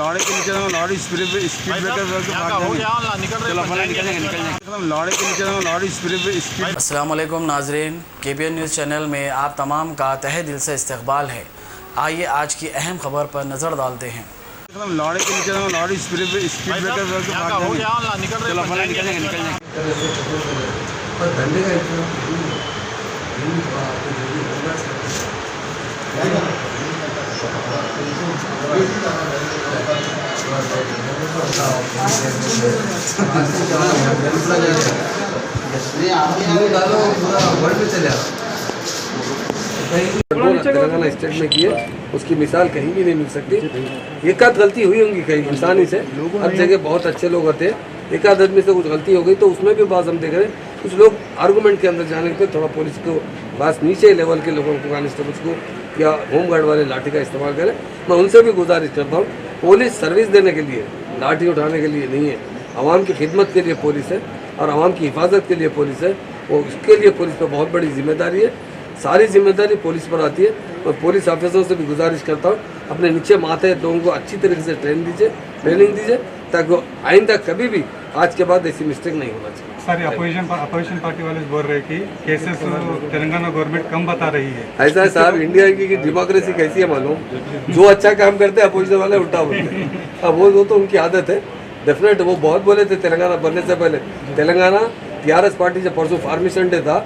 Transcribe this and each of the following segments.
लौड़े के नीचे लौड़ी स्पीड ब्रेकर लौड़े के नीचे लौड़ी स्पीड। अस्सलाम वालेकुम नाजरीन, KBN न्यूज़ चैनल में आप तमाम का तहे दिल से इस्तकबाल है। आइए आज की अहम खबर पर नज़र डालते हैं। लौड़े के नीचे लौड़ी स्पीड ब्रेकर तेलंगाना स्टेट में किए उसकी मिसाल कहीं भी नहीं मिल सकती। एक आध गलती हुई होंगी कहीं इंसानी से, हर जगह बहुत अच्छे लोग होते हैं, एक आध आदमी से कुछ गलती हो गई तो उसमें भी बात हम देख रहे हैं। कुछ लोग आर्गूमेंट के अंदर जाने पे थोड़ा पुलिस को पास नीचे लेवल के लोगों को, कांस्टेबल्स को या होमगार्ड वाले लाठी का इस्तेमाल करें। मैं उनसे भी गुजारिश करता हूँ, पुलिस सर्विस देने के लिए, लाठी उठाने के लिए नहीं है। आवाम की खिदमत के लिए पुलिस है और आवाम की हिफाजत के लिए पुलिस है। वो उसके लिए पुलिस पर बहुत बड़ी जिम्मेदारी है। सारी जिम्मेदारी पुलिस पर आती है। और पुलिस ऑफिसरों से भी गुजारिश करता हूँ, अपने नीचे माते लोगों को अच्छी तरीके से ट्रेनिंग दीजिए ताकि वो आइंदा कभी भी आज के बाद ऐसी मिस्टेक नहीं होना चाहिए। सर, अपोजिशन पार्टी वाले बोल रहे हैं कि केसेस तेलंगाना गवर्नमेंट कम बता रही है। ऐसा है साहब, इंडिया की डेमोक्रेसी कैसी है मालूम, जो अच्छा काम करते हैं अपोजिशन वाले उल्टा बोलते हैं। अब वो तो उनकी आदत है। डेफिनेट वो बहुत बोले थे तेलंगाना बनने से पहले। तेलंगाना TRS पार्टी जब परसों फार्मेशन डे था,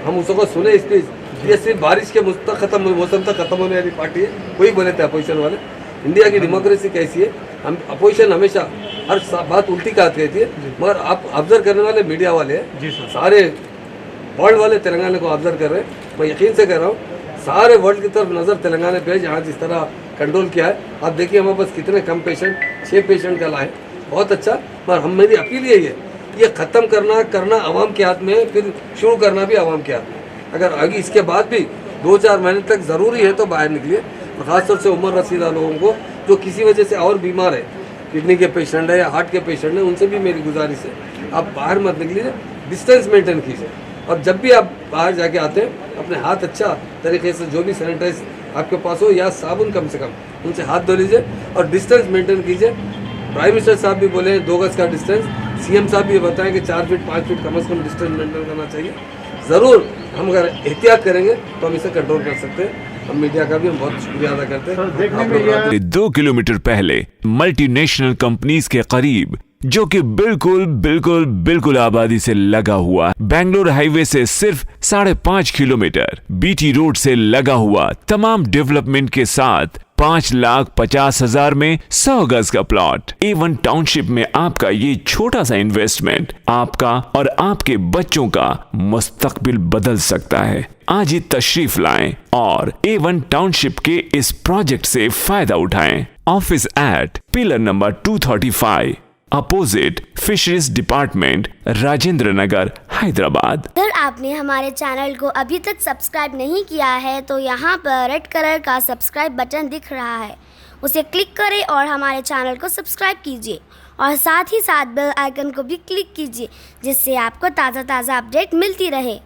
हम उसको सुने स्पीच, ये सिर्फ बारिश के मौसम तक खत्म होने वाली पार्टी है, वही बोले थे अपोजिशन वाले। इंडिया की डेमोक्रेसी कैसी है, हम अपोजिशन हमेशा हर बात उल्टी बात कहती है, मगर आप ऑब्जर्व करने वाले मीडिया वाले हैं, सारे वर्ल्ड वाले तेलंगाना को ऑब्जर्व कर रहे हैं। मैं यकीन से कह रहा हूँ सारे वर्ल्ड की तरफ नज़र तेलंगाना पे है, जहाँ जिस तरह कंट्रोल किया है। आप देखिए हमारे पास कितने कम पेशेंट, 6 पेशेंट का लाए, बहुत अच्छा। मगर हम मेरी अपील यही है, ये ख़त्म करना आवाम के हाथ में है, फिर शुरू करना भी आवाम के हाथ में। अगर आगे इसके बाद भी 2-4 महीने तक ज़रूरी है तो बाहर निकलिए। ख़ासतौर से उम्र रसीदा लोगों को जो किसी वजह से और बीमार है, किडनी के पेशेंट है या हार्ट के पेशेंट है, उनसे भी मेरी गुजारिश है आप बाहर मत निकलिए, डिस्टेंस मेंटेन कीजिए। और जब भी आप बाहर जाके आते हैं अपने हाथ अच्छा तरीके से, जो भी सैनिटाइज आपके पास हो या साबुन कम से कम, उनसे हाथ धो लीजिए और डिस्टेंस मेंटेन कीजिए। प्राइम मिनिस्टर साहब भी बोले 2 गज का डिस्टेंस, CM साहब भी बताएं कि 4 फीट 5 फीट कम से कम डिस्टेंस मेंटेन करना चाहिए। ज़रूर हम अगर एहतियात करेंगे तो हम इसे कंट्रोल कर सकते हैं। हम मीडिया का भी हम बहुत शुक्रिया अदा करते हैं। 2 किलोमीटर पहले मल्टीनेशनल कंपनीज के करीब, जो कि बिल्कुल आबादी से लगा हुआ, बेंगलोर हाईवे से सिर्फ 5.5 किलोमीटर, BT रोड से लगा हुआ, तमाम डेवलपमेंट के साथ 5,50,000 में 100 गज का प्लॉट। A1 टाउनशिप में आपका ये छोटा सा इन्वेस्टमेंट आपका और आपके बच्चों का मुस्तकबिल बदल सकता है। आज ही तशरीफ लाएं और A1 टाउनशिप के इस प्रोजेक्ट से फायदा उठाएं। Office at pillar number 235, opposite fisheries department, Rajendra Nagar, Hyderabad. अगर आपने हमारे चैनल को अभी तक सब्सक्राइब नहीं किया है तो यहाँ पर रेड कलर का सब्सक्राइब बटन दिख रहा है, उसे क्लिक करें और हमारे चैनल को सब्सक्राइब कीजिए और साथ ही साथ बेल आइकन को भी क्लिक कीजिए, जिससे आपको ताज़ा अपडेट मिलती रहे।